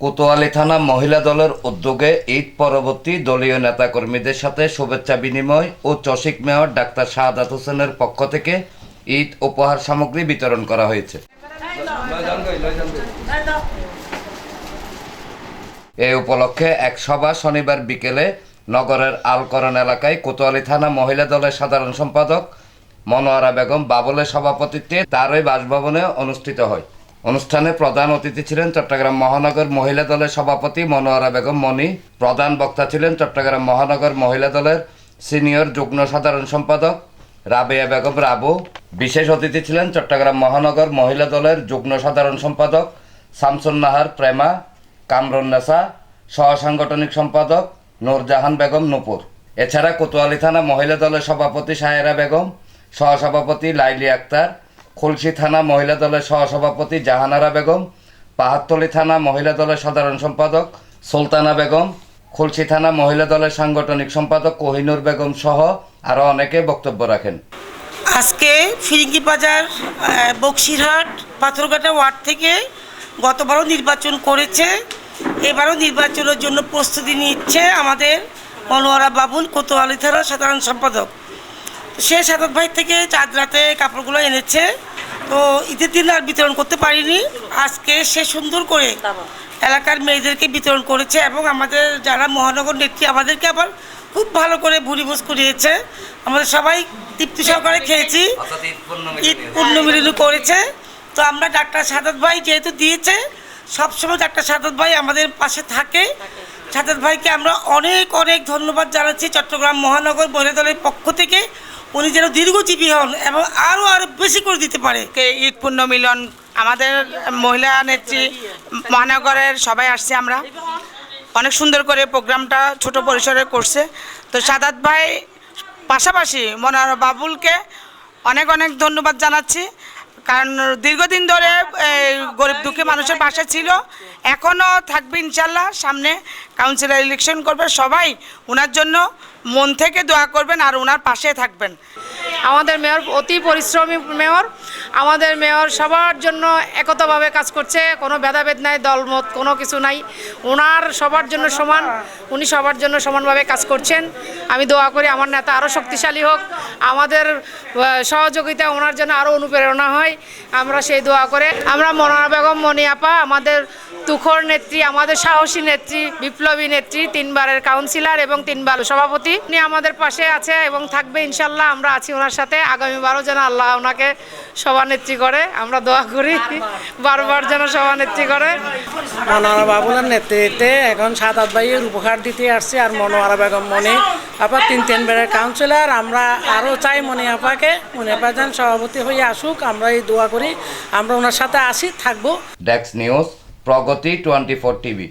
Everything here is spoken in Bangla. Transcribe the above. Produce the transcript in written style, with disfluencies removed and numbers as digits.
কোতোয়ালী থানা মহিলা দলের উদ্যোগে ঈদ পরবর্তী দলীয় নেতাকর্মীদের সাথে শুভেচ্ছা বিনিময় ও চসিক মেয়র ডাক্তার শাহাদাত হোসেনের পক্ষ থেকে ঈদ উপহার সামগ্রী বিতরণ করা হয়েছে। এ উপলক্ষে এক সভা শনিবার বিকেলে নগরের আলকরণ এলাকায় কোতোয়ালী থানা মহিলা দলের সাধারণ সম্পাদক মনোয়ারা বেগম বাবুলের সভাপতিত্বে তারই বাসভবনে অনুষ্ঠিত হয়। অনুষ্ঠানে প্রধান অতিথি ছিলেন চট্টগ্রাম মহানগর মহিলা দলের সভাপতি মনোয়ারা বেগম মনি। প্রধান বক্তা ছিলেন চট্টগ্রাম মহানগর মহিলা দলের সিনিয়র যুগ্ম সাধারণ সম্পাদক রাবেয়া বেগম রাবু। বিশেষ অতিথি ছিলেন চট্টগ্রাম মহানগর মহিলা দলের যুগ্ম সাধারণ সম্পাদক শামসুন নাহার প্রেমা, কামরুন্নেসা, সহ সাংগঠনিক সম্পাদক নূরজাহান বেগম নূপুর। এছাড়া কোতোয়ালী থানা মহিলা দলের সভাপতি সায়েরা বেগম, সহসভাপতি লাইলি আক্তার, খুলশী থানা মহিলা দলের সহসভাপতি জাহানারা বেগম, পাহাড়তলী থানা মহিলা দলের সাধারণ সম্পাদক সুলতানা বেগম, খুলশী থানা মহিলা দলের সাংগঠনিক সম্পাদক কোহিনুর বেগম সহ আরও অনেকে বক্তব্য রাখেন। আজকে ফিরিঙ্গি বাজার বক্সিরহাট পাথরঘাটা ওয়ার্ড থেকে গতবারও নির্বাচন করেছে, এবারও নির্বাচনের জন্য প্রস্তুতি নিচ্ছে আমাদের মনোয়ারা বাবুল কোতোয়ালী থানার সাধারণ সম্পাদক। সে সাদত ভাই থেকে চাঁদ রাতে কাপড়গুলো এনেছে, তো ঈদের দিন আর বিতরণ করতে পারিনি। আজকে সে সুন্দর করে এলাকার মেয়েদেরকে বিতরণ করেছে এবং আমাদের যারা মহানগর নেত্রী আমাদেরকে আবার খুব ভালো করে ভুরিভোজ করিয়েছে। আমাদের সবাই তৃপ্তি সহকারে খেয়েছি, ঈদ পূর্ণ মিলন করেছে। তো আমরা ডাক্তার সাদত ভাই যেহেতু দিয়েছে, সবসময় ডাক্তার সাদত ভাই আমাদের পাশে থাকে। সাদত ভাইকে আমরা অনেক অনেক ধন্যবাদ জানাচ্ছি চট্টগ্রাম মহানগর মহিলা দলের পক্ষ থেকে। উনি যেন দীর্ঘজীবী হন এবং আরও বেশি করে দিতে পারে। ঈদ পূর্ণ মিলন আমাদের মহিলা নেত্রী মহানগরের সবাই আসছে, আমরা অনেক সুন্দর করে প্রোগ্রামটা ছোট পরিসরে করছে। তো সাদাত ভাই পাশাপাশি মনোয়ারা বাবুলকে অনেক অনেক ধন্যবাদ জানাচ্ছি, কারণ দীর্ঘদিন ধরে গরিব দুঃখী মানুষের পাশে ছিল, এখনও থাকবে ইনশাল্লাহ। সামনে কাউন্সিলর ইলেকশন করবে, সবাই ওনার জন্য মন থেকে দোয়া করবেন আর ওনার পাশে থাকবেন। আমাদের মেয়র অতি পরিশ্রমী মেয়র, আমাদের মেয়র সবার জন্য একতাভাবে কাজ করছে, কোনো ভেদাভেদ নাই, দলমত কোনো কিছু নাই। ওনার সবার জন্য সমান, উনি সবার জন্য সমানভাবে কাজ করছেন। আমি দোয়া করি আমার নেতা আরও শক্তিশালী হোক, আমাদের সহযোগিতা ওনার জন্য আরও অনুপ্রেরণা হয়, আমরা সেই দোয়া করে। আমরা মনোয়ারা বেগম মনি আপা আমাদের তুখর নেত্রী, আমাদের সাহসী নেত্রী, বিপ্লবী নেত্রী, 3 বারের কাউন্সিলর এবং 3 বার সভাপতি। উনি আমাদের পাশে আছে এবং থাকবে ইনশাল্লাহ। আমরা আছি ওনার সাথে, আগামীবারও যেন আল্লাহ ওনাকে সভানেত্রী করে, আমরা দোয়া করি বারবার যেন সভানেত্রী করে। মনোয়ারা বাবুলের নেতৃত্বে এখন সাদাত ভাইয়ের উপহার দিতে আসছে, আর মনোয়ারা বেগম মনি আপা 3 বারের কাউন্সিলর। আমরা আরও চাই মনি আপাকে, মনি আপা যেন সভাপতি হয়ে আসুক, আমরা এই দোয়া করি, আমরা ওনার সাথে আসি, থাকবো। ডেস্ক নিউজ, প্রগতি 24 টিভি।